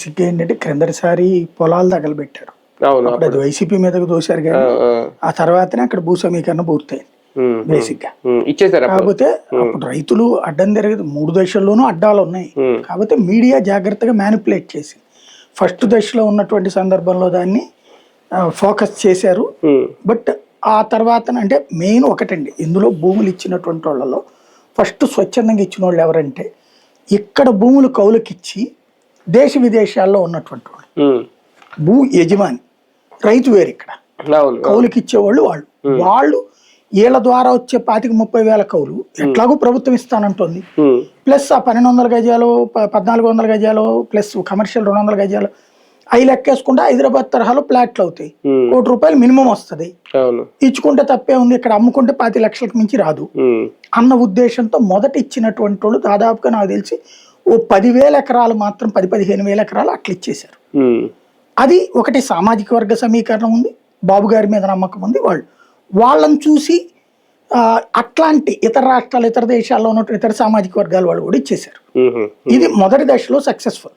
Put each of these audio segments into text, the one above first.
సిగ్గు ఏంటంటే క్రిందటిసారి పొలాలు తగలబెట్టారు. అప్పుడు అది వైసీపీ మీదకు దోశారు కానీ ఆ తర్వాతనే అక్కడ భూ సమీకరణ పూర్తయింది బేసిక్ గా. కాకపోతే అప్పుడు రైతులు అడ్డం తిరగదు, 3 దశల్లోనూ అడ్డాలు ఉన్నాయి. కాకపోతే మీడియా జాగ్రత్తగా మ్యానిపులేట్ చేసింది. ఫస్ట్ దశలో ఉన్నటువంటి సందర్భంలో దాన్ని ఫోకస్ చేశారు. బట్ ఆ తర్వాత అంటే మెయిన్ ఒకటండి, ఇందులో భూములు ఇచ్చినటువంటి వాళ్ళలో ఫస్ట్ స్వచ్ఛందంగా ఇచ్చిన వాళ్ళు ఎవరంటే ఇక్కడ భూములు కౌలుకిచ్చి దేశ విదేశాల్లో ఉన్నటువంటి వాళ్ళు, భూ యజమాని రైతు వేరు. ఇక్కడ కౌలుకి ఇచ్చేవాళ్ళు వాళ్ళు వీళ్ళ ద్వారా వచ్చే 25-30 వేల కౌలు ఎట్లాగూ ప్రభుత్వం ఇస్తానంటుంది. ప్లస్ ఆ 1200 గజాలు 1400 గజాలు ప్లస్ కమర్షియల్ 200 గజాలు అవి లెక్కేసుకుంటే హైదరాబాద్ తరహాలో ప్లాట్లు అవుతాయి. ₹1 కోటి మినిమం వస్తుంది. ఇచ్చుకుంటే తప్పే ఉంది, ఇక్కడ అమ్ముకుంటే 5 లక్షలకు మించి రాదు అన్న ఉద్దేశంతో మొదట ఇచ్చినటువంటి వాళ్ళు దాదాపుగా నాకు తెలిసి ఓ 10,000 ఎకరాలు మాత్రం 10-15,000 ఎకరాలు అట్లా ఇచ్చేశారు. అది ఒకటి సామాజిక వర్గ సమీకరణం ఉంది, బాబు గారి మీద నమ్మకం ఉంది. వాళ్ళని చూసి అట్లాంటి ఇతర రాష్ట్రాలు ఇతర దేశాల్లో ఉన్న ఇతర సామాజిక వర్గాల వాళ్ళు కూడా ఇచ్చేశారు. ఇది మొదటి దశలో సక్సెస్ఫుల్.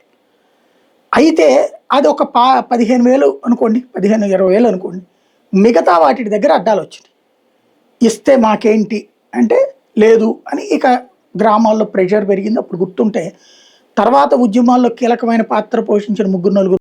అయితే అది ఒక 15,000 అనుకోండి, 15-20 వేలు అనుకోండి, మిగతా వాటి దగ్గర అడ్డాలు వచ్చినాయి. ఇస్తే మాకేంటి అంటే లేదు అని ఇక గ్రామాల్లో ప్రెషర్ పెరిగింది. అప్పుడు గుర్తుంటే తర్వాత ఉద్యమాల్లో కీలకమైన పాత్ర పోషించిన 3-4